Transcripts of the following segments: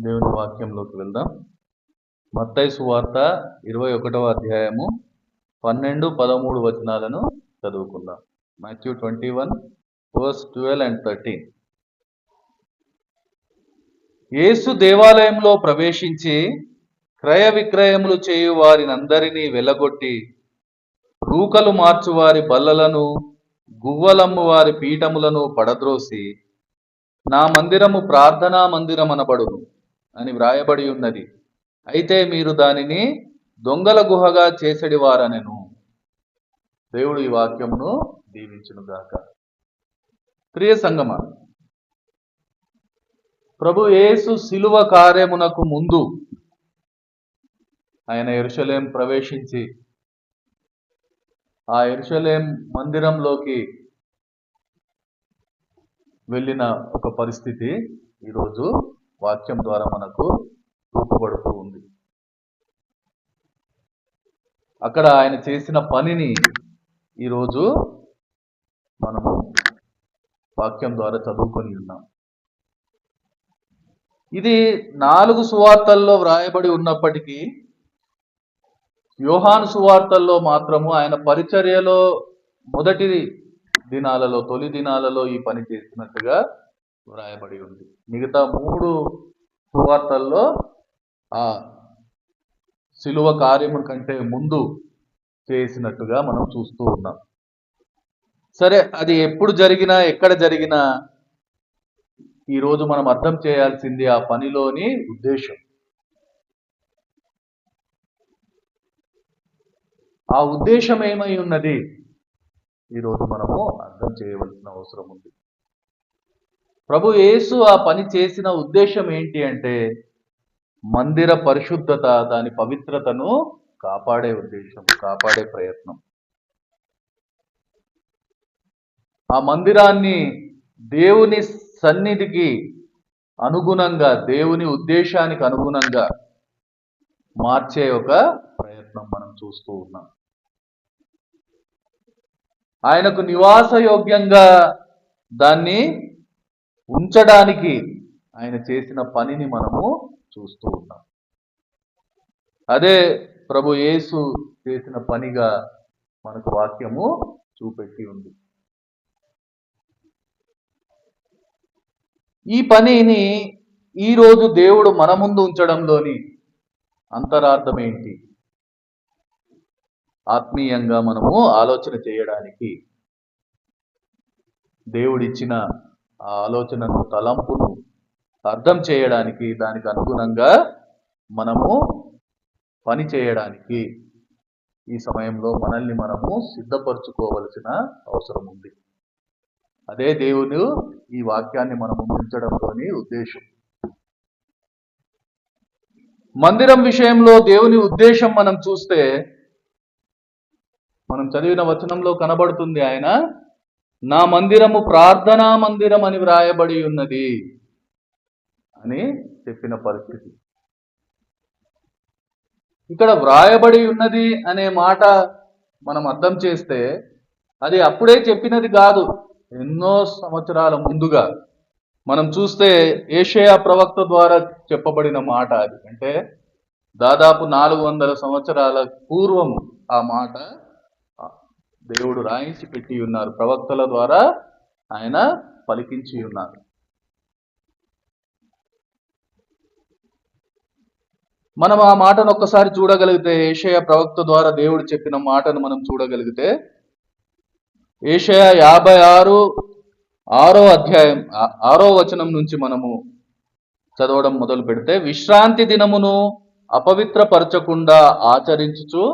దేవుని వాక్యంలోకి వెళ్దాం. మత్తయి సువార్త 21వ అధ్యాయము 12, 13 వచనాలను చదువుకుందాం. Matthew 21 verse 12 and 13. యేసు దేవాలయంలో ప్రవేశించి క్రయ విక్రయములు చేయు వారినందరినీ వెలగొట్టి రూకలు మార్చువారి బల్లలను గువ్వలమ్ము వారి పీఠములను పడద్రోసి నా మందిరము ప్రార్థనా మందిరమనబడును అని వ్రాయబడి ఉన్నది, అయితే మీరు దానిని దొంగల గుహగా చేసెడివారనెను. దేవుడు ఈ వాక్యమును దీవించునుగాక. ప్రియ సంగమా, ప్రభు యేసు శిలువ కార్యమునకు ముందు ఆయన యెరూషలేం ప్రవేశించి ఆ యెరూషలేం మందిరంలోకి వెళ్ళిన ఒక పరిస్థితి ఈరోజు వాక్యం ద్వారా మనకు రూపబడుతూ ఉంది. అక్కడ ఆయన చేసిన పనిని ఈరోజు మనము వాక్యం ద్వారా చదువుకొని ఉన్నాం. ఇది 4 సువార్తల్లో వ్రాయబడి ఉన్నప్పటికీ యోహాను సువార్తల్లో మాత్రము ఆయన పరిచర్యలో మొదటి దినాలలో, తొలి దినాలలో ఈ పని చేసినట్టుగా వ్రాయబడి ఉంది. మిగతా 3 సువార్తల్లో ఆ శిలువ కార్యము కంటే ముందు చేసినట్టుగా మనం చూస్తూ ఉన్నాం. సరే, అది ఎప్పుడు జరిగినా, ఎక్కడ జరిగినా ఈరోజు మనం అర్థం చేయాల్సింది ఆ పనిలోని ఉద్దేశం. ఆ ఉద్దేశం ఏమై ఉన్నది ఈరోజు మనము అర్థం చేయవలసిన అవసరం ఉంది. ప్రభు యేసు ఆ పని చేసిన ఉద్దేశం ఏంటి అంటే మందిర పరిశుద్ధత, దాని పవిత్రతను కాపాడే ఉద్దేశం, కాపాడే ప్రయత్నం. ఆ మందిరాన్ని దేవుని సన్నిధికి అనుగుణంగా, దేవుని ఉద్దేశానికి అనుగుణంగా మార్చే ఒక ప్రయత్నం మనం చూస్తూ ఉన్నాం. ఆయనకు నివాసయోగ్యంగా దాన్ని ఉంచడానికి ఆయన చేసిన పనిని మనము చూస్తూ ఉన్నాం. అదే ప్రభు యేసు చేసిన పనిగా మనకు వాక్యము చూపెట్టి ఉంది. ఈ పనిని ఈరోజు దేవుడు మన ముందు ఉంచడంలోని అంతరార్థం ఏంటి? ఆత్మీయంగా మనము ఆలోచన చేయడానికి, దేవుడిచ్చిన ఆ ఆలోచనను, తలంపును అర్థం చేయడానికి, దానికి అనుగుణంగా మనము పని చేయడానికి ఈ సమయంలో మనల్ని మనము సిద్ధపరచుకోవలసిన అవసరం ఉంది. అదే దేవుడు ఈ వాక్యాన్ని మనం ఉంచడంలోని ఉద్దేశం. మందిరం విషయంలో దేవుని ఉద్దేశం మనం చూస్తే, మనం చదివిన వచనంలో కనబడుతుంది, ఆయన నా మందిరము ప్రార్థనా మందిరం అని వ్రాయబడి ఉన్నది అని చెప్పిన పరిస్థితి. ఇక్కడ వ్రాయబడి ఉన్నది అనే మాట మనం అర్థం చేస్తే అది అప్పుడే చెప్పినది కాదు, ఎన్నో సంవత్సరాల ముందుగా మనం చూస్తే యెషయా ప్రవక్త ద్వారా చెప్పబడిన మాట అది. అంటే దాదాపు 400 సంవత్సరాల పూర్వము ఆ మాట దేవుడు రాయించి పెట్టి ఉన్నారు, ప్రవక్తల ద్వారా ఆయన పలికించి ఉన్నారు. మనం ఆ మాటను ఒక్కసారి చూడగలిగితే, యెషయా ప్రవక్త ద్వారా దేవుడు చెప్పిన మాటను మనం చూడగలిగితే, యెషయా 56 6వ అధ్యాయం 6వ వచనం నుంచి మనము చదవడం మొదలు పెడితే, విశ్రాంతి దినమును అపవిత్రపరచకుండా ఆచరించుచు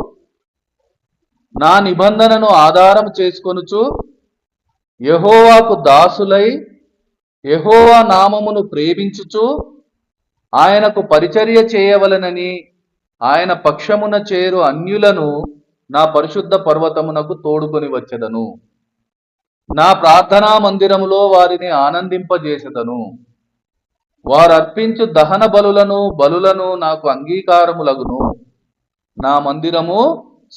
నా నిబంధనను ఆధారం చేసుకొనుచు యెహోవాకు దాసులై యెహోవా నామమును ప్రేమించుచు ఆయనకు పరిచర్య చేయవలనని ఆయన పక్షమున చేరు అన్యులను నా పరిశుద్ధ పర్వతమునకు తోడుకొని వచ్చెదను. నా ప్రార్థనా మందిరములో వారిని ఆనందింపజేసెదను. వారు అర్పించు దహన బలులను నాకు అంగీకారములగును. నా మందిరము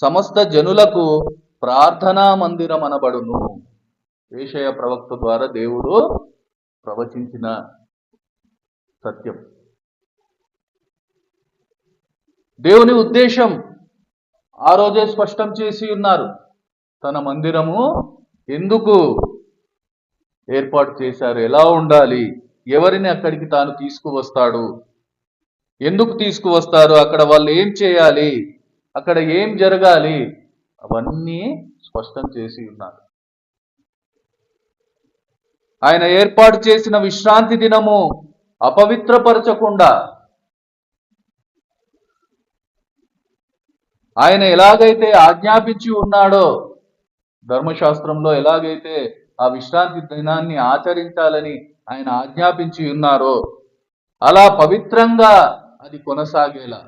సమస్త జనులకు ప్రార్థనా మందిరం అనబడును. యెషయా ప్రవక్త ద్వారా దేవుడు ప్రవచించిన సత్యం. దేవుని ఉద్దేశం ఆ రోజే స్పష్టం చేసి ఉన్నారు. తన మందిరము ఎందుకు ఏర్పాటు చేశారు, ఎలా ఉండాలి, ఎవరిని అక్కడికి తాను తీసుకువస్తాడు, ఎందుకు తీసుకువస్తారు, అక్కడ వాళ్ళు ఏం చేయాలి, అక్కడ ఏం జరగాలి, అవన్నీ స్పష్టం చేసి ఉన్నారు. ఆయన ఏర్పాటు చేసిన విశ్రాంతి దినము అపవిత్రపరచకుండా ఆయన ఎలాగైతే ఆజ్ఞాపించి ఉన్నాడో, ధర్మశాస్త్రంలో ఎలాగైతే ఆ విశ్రాంతి దినాన్ని ఆచరించాలని ఆయన ఆజ్ఞాపించి ఉన్నారో, అలా పవిత్రంగా అది కొనసాగేలా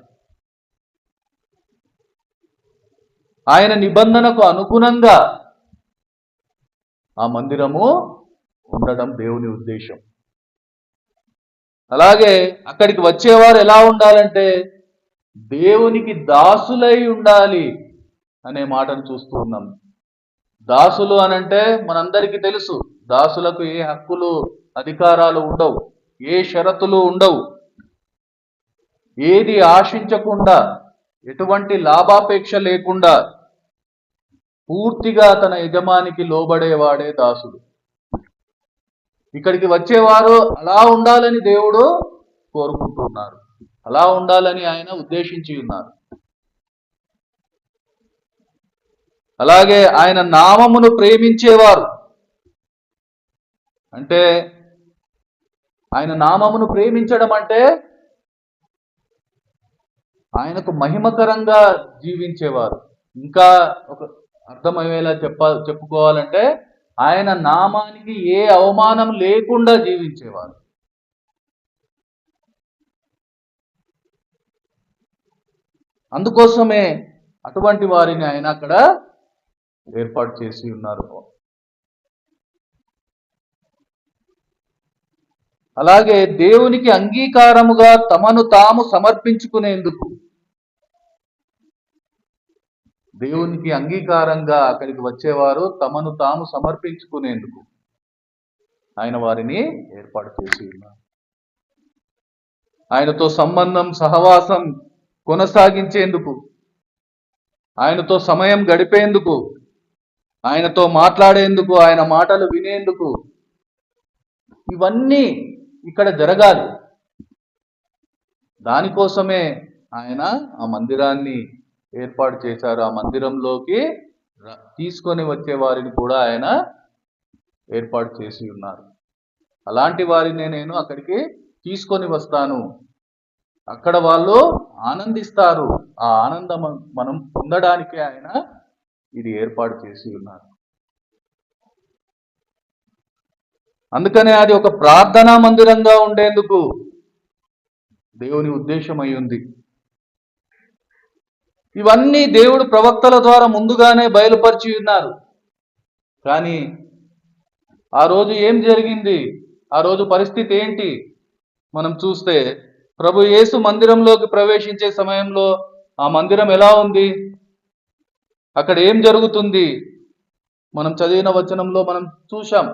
ఆయన నిబంధనకు అనుగుణంగా ఆ మందిరము ఉండడం దేవుని ఉద్దేశం. అలాగే అక్కడికి వచ్చేవారు ఎలా ఉండాలంటే దేవునికి దాసులై ఉండాలి అనే మాటను చూస్తూ ఉన్నాం. దాసులు అనంటే మనందరికీ తెలుసు, దాసులకు ఏ హక్కులు అధికారాలు ఉండవు, ఏ షరతులు ఉండవు, ఏది ఆశించకుండా, ఎటువంటి లాభాపేక్ష లేకుండా పూర్తిగా తన యజమానికి లోబడేవాడే దాసుడు. ఇక్కడికి వచ్చేవారు అలా ఉండాలని దేవుడు కోరుకుంటున్నారు, అలా ఉండాలని ఆయన ఉద్దేశించి ఉన్నారు. అలాగే ఆయన నామమును ప్రేమించేవారు, అంటే ఆయన నామమును ప్రేమించడం అంటే ఆయనకు మహిమకరంగా జీవించేవారు. ఇంకా ఒక అర్థమయ్యేలా చెప్పుకోవాలంటే ఆయన నామానికి ఏ అవమానం లేకుండా జీవించేవారు. అందుకోసమే అటువంటి వారిని ఆయన అక్కడ ఏర్పాటు చేసి ఉన్నారు. అలాగే దేవునికి అంగీకారముగా తమను తాము సమర్పించుకునేందుకు, దేవునికి అంగీకారంగా అక్కడికి వచ్చేవారు తమను తాము సమర్పించుకునేందుకు ఆయన వారిని ఏర్పాటు చేసి ఉన్నారు. ఆయనతో సంబంధం, సహవాసం కొనసాగించేందుకు, ఆయనతో సమయం గడిపేందుకు, ఆయనతో మాట్లాడేందుకు, ఆయన మాటలు వినేందుకు, ఇవన్నీ ఇక్కడ జరగాలి. దానికోసమే ఆయన ఆ మందిరాన్ని ఏర్పాటు చేశారు. ఆ మందిరంలోకి తీసుకొని వచ్చే వారిని కూడా ఆయన ఏర్పాటు చేసి ఉన్నారు. అలాంటి వారిని నేను అక్కడికి తీసుకొని వస్తాను, అక్కడ వాళ్ళు ఆనందిస్తారు, ఆ ఆనందం మనం పొందడానికి ఆయన ఇది ఏర్పాటు చేసి ఉన్నారు. అందుకనే అది ఒక ప్రార్థనా మందిరంగా ఉండేందుకు దేవుని ఉద్దేశం అయి ఉంది. ఇవన్నీ దేవుడు ప్రవక్తల ద్వారా ముందుగానే బయలుపరిచి ఉన్నారు. కానీ ఆ రోజు ఏం జరిగింది, ఆ రోజు పరిస్థితి ఏంటి మనం చూస్తే, ప్రభు యేసు మందిరంలోకి ప్రవేశించే సమయంలో ఆ మందిరం ఎలా ఉంది, అక్కడ ఏం జరుగుతుంది, మనం చదివిన వచనంలో మనం చూశాం.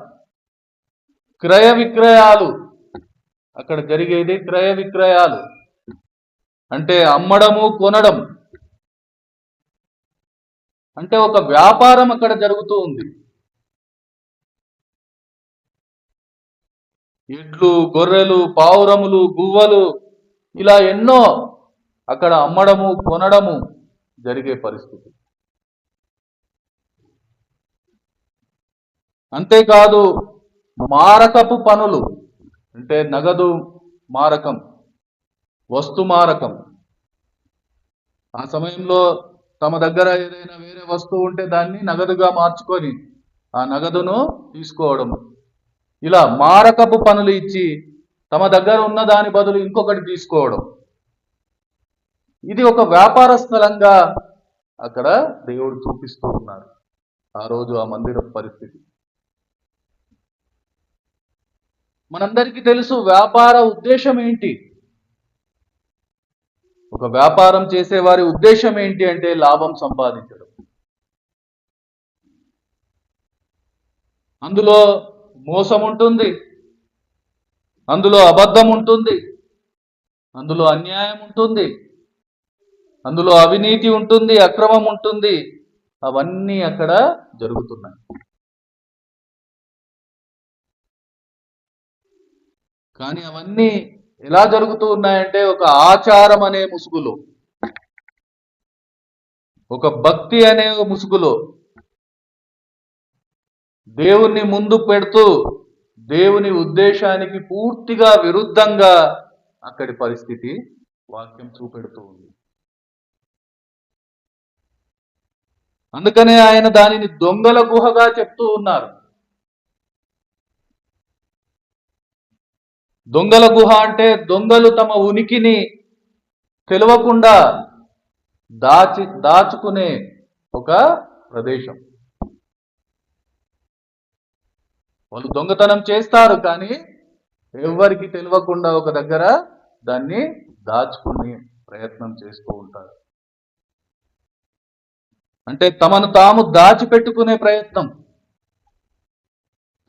క్రయ విక్రయాలు, అక్కడ జరిగేది క్రయ విక్రయాలు, అంటే అమ్మడము కొనడం, అంటే ఒక వ్యాపారం అక్కడ జరుగుతూ ఉంది. ఎడ్లు, గొర్రెలు, పావురములు, గువ్వలు, ఇలా ఎన్నో అక్కడ అమ్మడము కొనడము జరిగే పరిస్థితి. అంతేకాదు మారకపు పనులు, అంటే నగదు మారకం, వస్తు మారకం. ఆ సమయంలో తమ దగ్గర ఏదైనా వేరే వస్తువు ఉంటే దాన్ని నగదుగా మార్చుకొని ఆ నగదును తీసుకోవడం, ఇలా మారకపు పనులు ఇచ్చి తమ దగ్గర ఉన్న దాని బదులు ఇంకొకటి తీసుకోవడం, ఇది ఒక వ్యాపార స్థలంగా అక్కడ దేవుడు చూపిస్తూ ఉన్నారు ఆ రోజు ఆ మందిరం పరిస్థితి. మనందరికీ తెలుసు వ్యాపార ఉద్దేశం ఏంటి. ఒక వ్యాపారం చేసేవారి ఉద్దేశం ఏంటి అంటే లాభం సంపాదించడం. అందులో మోసం ఉంటుంది, అందులో అబద్ధం ఉంటుంది, అందులో అన్యాయం ఉంటుంది, అందులో అవినీతి ఉంటుంది, అక్రమం ఉంటుంది. అవన్నీ అక్కడ జరుగుతున్నాయి. కానీ అవన్నీ ఎలా జరుగుతూ ఉన్నాయంటే ఒక ఆచారం అనే ముసుగులో, ఒక భక్తి అనే ముసుగులో, దేవుణ్ణి ముందు పెడుతూ దేవుని ఉద్దేశానికి పూర్తిగా విరుద్ధంగా అక్కడి పరిస్థితి వాక్యం చూపెడుతూ ఉంది. అందుకనే ఆయన దానిని దొంగల గుహగా చెప్తూ ఉన్నారు. దొంగల గుహ అంటే దొంగలు తమ ఉనికిని తెలవకుండా దాచుకునే ఒక ప్రదేశం. వాళ్ళు దొంగతనం చేస్తారు, కానీ ఎవరికి తెలియకుండా ఒక దగ్గర దాన్ని దాచుకునే ప్రయత్నం చేస్తూ ఉంటారు. అంటే తమను తాము దాచిపెట్టుకునే ప్రయత్నం,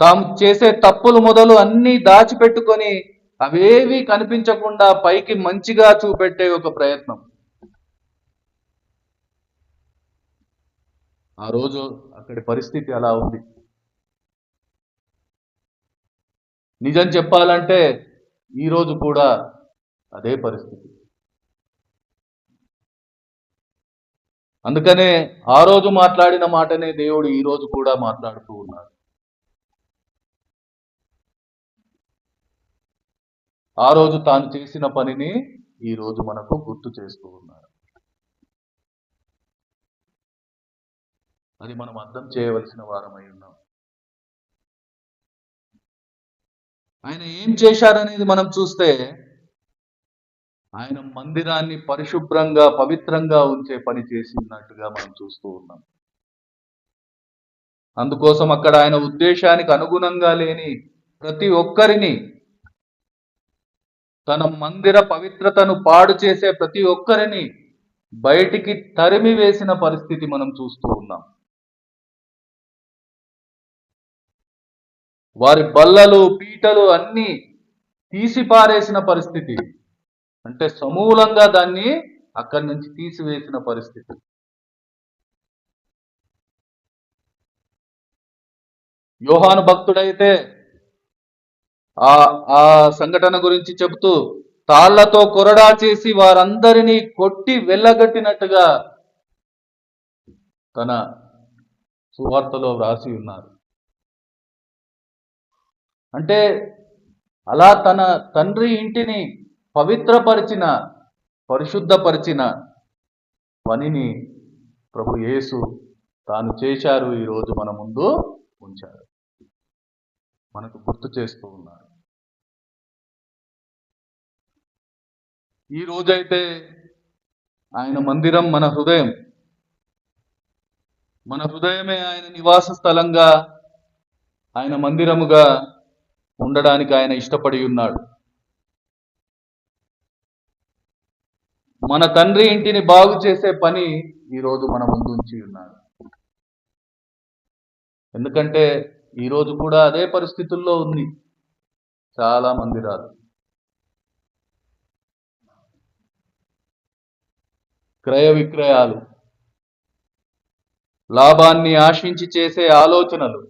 తాము చేసే తప్పులు మొదలు అన్నీ దాచిపెట్టుకొని అవేవి కనిపించకుండా పైకి మంచిగా చూపెట్టే ఒక ప్రయత్నం. ఆ రోజు అక్కడి పరిస్థితి అలా ఉంది. నిజం చెప్పాలంటే ఈరోజు కూడా అదే పరిస్థితి. అందుకనే ఆ రోజు మాట్లాడిన మాటనే దేవుడు ఈ రోజు కూడా మాట్లాడుతూ ఉన్నాడు. ఆ రోజు తాను చేసిన పనిని ఈ రోజు మనకు గుర్తు చేస్తూ ఉన్నాడు. అది మనం అర్థం చేయవలసిన వారమై ఉన్నాం. ఆయన ఏం చేశారనేది మనం చూస్తే, ఆయన మందిరాన్ని పరిశుభ్రంగా పవిత్రంగా ఉంచే పని చేసినట్టుగా మనం చూస్తూ ఉన్నాం. అందుకోసం అక్కడ ఆయన ఉద్దేశానికి అనుగుణంగా లేని ప్రతి ఒక్కరిని, తన మందిర పవిత్రతను పాడు చేసే ప్రతి ఒక్కరిని బయటికి తరిమి వేసిన పరిస్థితి మనం చూస్తూ ఉన్నాం. వారి బల్లలు పీటలు అన్నీ తీసిపారేసిన పరిస్థితి, అంటే సమూలంగా దాన్ని అక్కడి నుంచి తీసివేసిన పరిస్థితి. యోహాను భక్తుడైతే ఆ సంఘటన గురించి చెబుతూ తాళ్లతో కొరడా చేసి వారందరినీ కొట్టి వెళ్ళగట్టినట్టుగా తన సువార్తలో వ్రాసి ఉన్నారు. అంటే అలా తన తండ్రి ఇంటిని పవిత్రపరిచిన, పరిశుద్ధపరిచిన పనిని ప్రభు యేసు తాను చేశారు, ఈరోజు మన ముందు ఉంచారు, మనకు గుర్తు చేస్తూ ఉన్నారు. ఈ రోజైతే ఆయన మందిరం మన హృదయం, మన హృదయమే ఆయన నివాస స్థలంగా, ఆయన మందిరముగా ఉండడానికి ఆయన ఇష్టపడి ఉన్నాడు. మన తండ్రి ఇంటిని బాగు చేసే పని ఈరోజు మన ముందు ఉంచి ఉన్నాడు. ఎందుకంటే ఈరోజు కూడా అదే పరిస్థితుల్లో ఉంది చాలా మందిరాలు. క్రయ విక్రయాలు, లాభాన్ని ఆశించి చేసే ఆలోచనలు,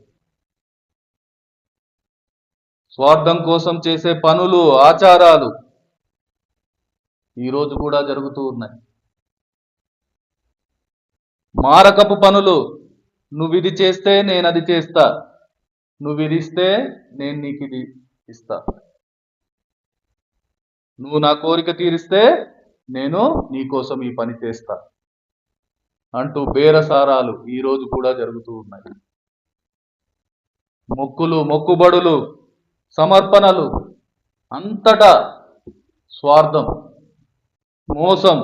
స్వార్థం కోసం చేసే పనులు, ఆచారాలు ఈరోజు కూడా జరుగుతూ ఉన్నాయి. మారకపు పనులు, నువ్వు ఇది చేస్తే నేను అది చేస్తా, నువ్వు ఇది ఇస్తే నేను నీకు ఇది ఇస్తా, నువ్వు నా కోరిక తీరిస్తే నేను నీకోసం ఈ పని చేస్తా అంటూ బేరసారాలు ఈరోజు కూడా జరుగుతూ ఉన్నాయి. మొక్కులు, మొక్కుబడులు, సమర్పణలు, అంతటా స్వార్థం, మోసం,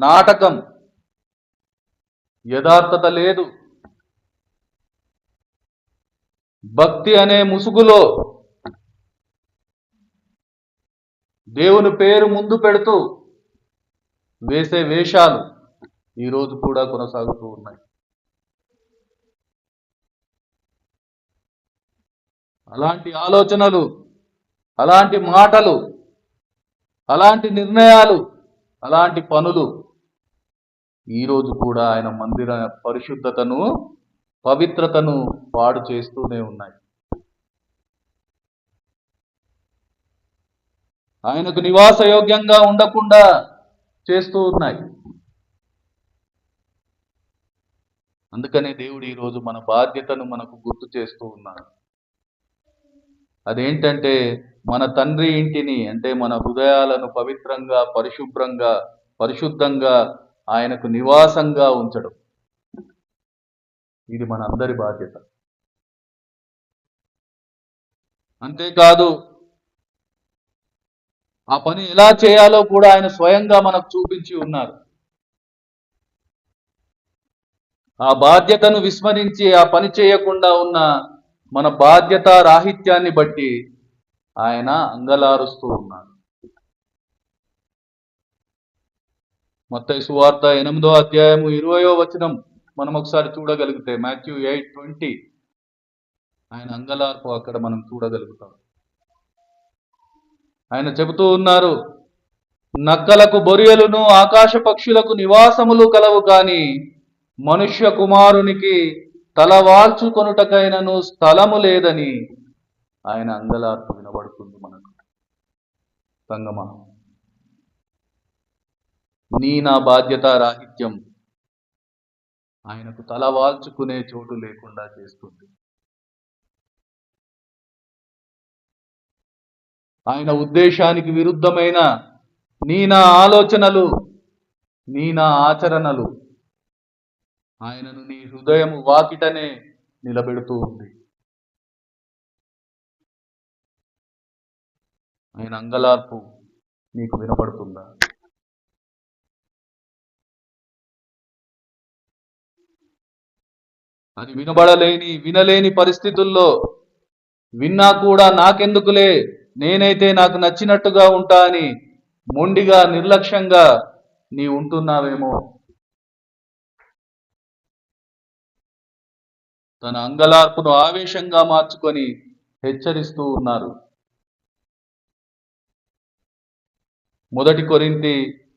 నాటకం, యథార్థత లేదు. భక్తి అనే ముసుగులో దేవుని పేరు ముందు పెడుతూ వేసే వేషాలు ఈరోజు కూడా కొనసాగుతూ ఉన్నాయి. అలాంటి ఆలోచనలు, అలాంటి మాటలు, అలాంటి నిర్ణయాలు, అలాంటి పనులు ఈ రోజు కూడా ఆయన మందిర పరిశుద్ధతను, పవిత్రతను పాడు చేస్తూనే ఉన్నాయి. ఆయనకు నివాసయోగ్యంగా ఉండకుండా చేస్తూ ఉన్నాయి. అందుకనే దేవుడు ఈరోజు మన బాధ్యతను మనకు గుర్తు చేస్తూ ఉన్నాడు. అదేంటంటే మన తండ్రి ఇంటిని, అంటే మన హృదయాలను పవిత్రంగా, పరిశుద్ధంగా ఆయనకు నివాసంగా ఉంచడం. ఇది మన అందరి బాధ్యత. అంతేకాదు, ఆ పని ఎలా చేయాలో కూడా ఆయన స్వయంగా మనకు చూపించి ఉన్నారు. ఆ బాధ్యతను విస్మరించి ఆ పని చేయకుండా ఉన్న మన బాధ్యత రాహిత్యాన్ని బట్టి ఆయన అంగలారుస్తూ ఉన్నారు. మత్తయి సువార్త 8వ అధ్యాయము 20వ వచనం మనం ఒకసారి చూడగలిగితే, మాథ్యూ 8:20, ఆయన అంగలార్పు అక్కడ మనం చూడగలుగుతాం. ఆయన చెబుతూ ఉన్నారు, నక్కలకు బొరియలును ఆకాశ పక్షులకు నివాసములు కలవు, కానీ మనుష్య కుమారునికి తలవాల్చుకొనుటకైనను స్థలము లేదని ఆయన అంగలార్పు వినబడుతుంది మనకు. సంగమా, నా బాధ్యత రాహిత్యం ఆయనకు తలవాల్చుకునే చోటు లేకుండా చేస్తుంది. ఆయన ఉద్దేశానికి విరుద్ధమైన నా ఆలోచనలు, నా ఆచరణలు ఆయనను నీ హృదయం వాకిటనే నిలబెడుతూ ఉంది. ఆయన అంగలార్పు నీకు వినపడుతుందా? అది వినలేని పరిస్థితుల్లో, విన్నా కూడా నాకెందుకులే, నేనైతే నాకు నచ్చినట్టుగా ఉంటా అని మొండిగా, నిర్లక్ష్యంగా నీ ఉంటున్నావేమో. తన అంగలార్పును ఆవేశంగా మార్చుకొని హెచ్చరిస్తూ ఉన్నారు. 1 కొరింథీ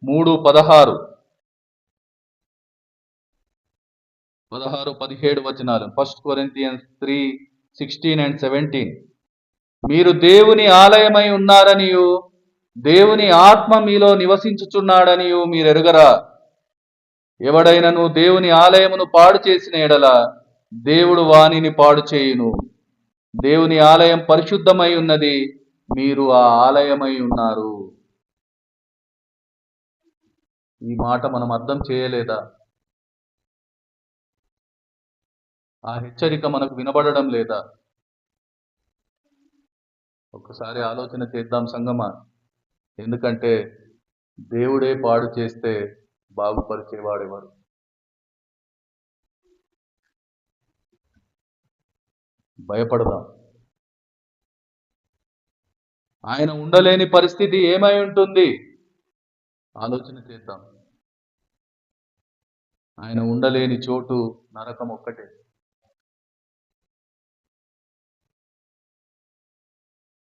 3:16, 17 వచనాలు. 1 Corinthians 3:16 and 17. మీరు దేవుని ఆలయమై ఉన్నారనియు, దేవుని ఆత్మ మీలో నివసించుచున్నాడనియు మీరు ఎరుగరా? ఎవడైనను దేవుని ఆలయమును పాడు చేసిన ఎడల దేవుడు వానిని పాడు చేయును. దేవుని ఆలయం పరిశుద్ధమై ఉన్నది, మీరు ఆ ఆలయమై ఉన్నారు. ఈ మాట మనం అర్థం చేయలేదా? ఆ హెచ్చరిక మనకు వినబడడం లేదా? ఒక్కసారి ఆలోచన చేద్దాం సంగమా. ఎందుకంటే దేవుడే పాడు చేస్తే బాగుపరిచేవాడెవరు? భయపడదాం. ఆయన ఉండలేని పరిస్థితి ఏమై ఉంటుంది? ఆలోచన చేద్దాం. ఆయన ఉండలేని చోటు నరకం ఒక్కటే.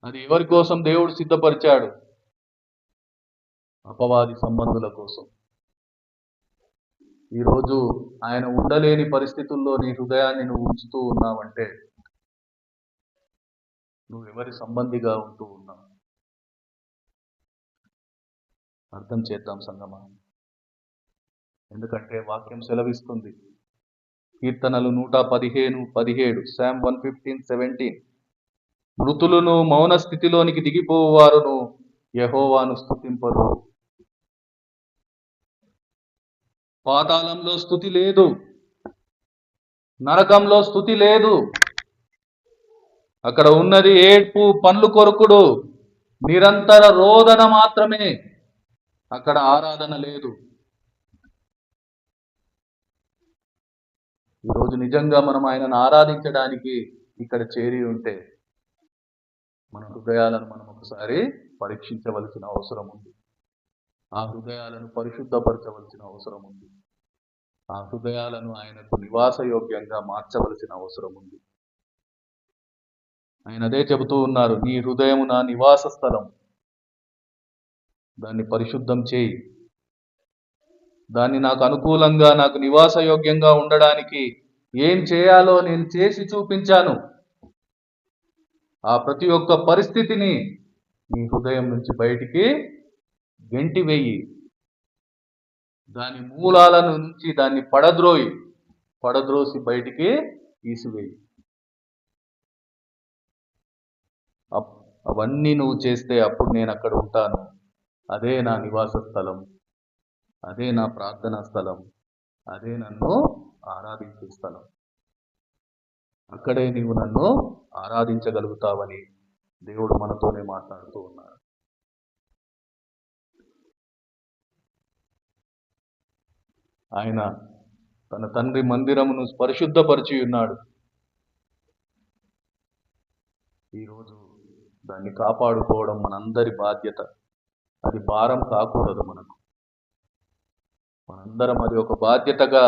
అది ఎవరి కోసం దేవుడు సిద్ధపరిచాడు? అపవాది సంబంధుల కోసం. ఈరోజు ఆయన ఉండలేని పరిస్థితుల్లో నీ హృదయాన్ని నువ్వు ఉంచుతూ ఉన్నావంటే నువ్వు ఎవరి సంబంధిగా ఉంటూ ఉన్నావు? అర్థం చేద్దాం సంగమా. ఎందుకంటే వాక్యం సెలవిస్తుంది, కీర్తనలు 115:17, Psalm 115:17, మృతులను మౌన స్థితిలోనికి దిగిపోవారును యెహోవాను స్తుతింపరు. పాతాళంలో స్తుతి లేదు, నరకంలో స్తుతి లేదు. అక్కడ ఉన్నది ఏడ్పు, పండ్లు కొరుకుడు, నిరంతర రోదన మాత్రమే. అక్కడ ఆరాధన లేదు. ఈరోజు నిజంగా మనం ఆయనను ఆరాధించడానికి ఇక్కడ చేరి ఉంటే మన హృదయాలను మనం ఒకసారి పరీక్షించవలసిన అవసరం ఉంది. ఆ హృదయాలను పరిశుద్ధపరచవలసిన అవసరం ఉంది. ఆ హృదయాలను ఆయనకు నివాసయోగ్యంగా మార్చవలసిన అవసరం ఉంది. ఆయన అదే చెబుతూ ఉన్నారు, నీ హృదయము నా నివాస స్థలం, దాన్ని పరిశుద్ధం చేయి. దాన్ని నాకు అనుకూలంగా, నాకు నివాసయోగ్యంగా ఉండడానికి ఏం చేయాలో నేను చేసి చూపించాను. ఆ ప్రతి ఒక్క పరిస్థితిని నీ హృదయం నుంచి బయటికి గెంటి వెయ్యి. దాని మూలాల నుంచి దాన్ని పడద్రోసి బయటికి తీసివేయి. అవన్నీ నువ్వు చేస్తే అప్పుడు నేను అక్కడ ఉంటాను. అదే నా నివాస స్థలం, అదే నా ప్రార్థనా స్థలం, అదే నన్ను ఆరాధించే స్థలం. అక్కడే నీవు నన్ను ఆరాధించగలుగుతావని దేవుడు మనతోనే మాట్లాడుతూ ఉన్నాడు. ఆయన తన తండ్రి మందిరమును పరిశుద్ధపరిచి ఉన్నాడు. ఈరోజు దాన్ని కాపాడుకోవడం మనందరి బాధ్యత. అది భారం కాకూడదు మనకు. మనందరం అది ఒక బాధ్యతగా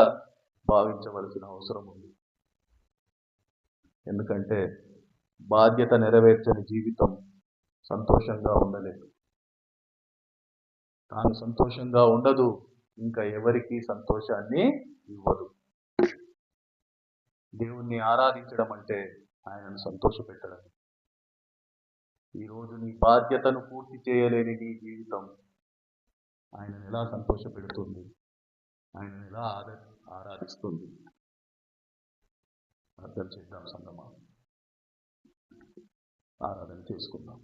భావించవలసిన అవసరం ఉంది. ఎందుకంటే బాధ్యత నెరవేర్చని జీవితం సంతోషంగా ఉండలేదు. తాను సంతోషంగా ఉండదు, ఇంకా ఎవరికి సంతోషాన్ని ఇవ్వదు. దేవుణ్ణి ఆరాధించడం అంటే ఆయనను సంతోషపెట్టడం. ఈరోజు నీ బాధ్యతను పూర్తి చేయలేని నీ జీవితం ఆయనను ఎలా సంతోషపెడుతుంది, ఆయనను ఎలా ఆరాధిస్తుంది? అర్థం చేద్దాం సంగమా, ఆరాధన చేసుకుందాం.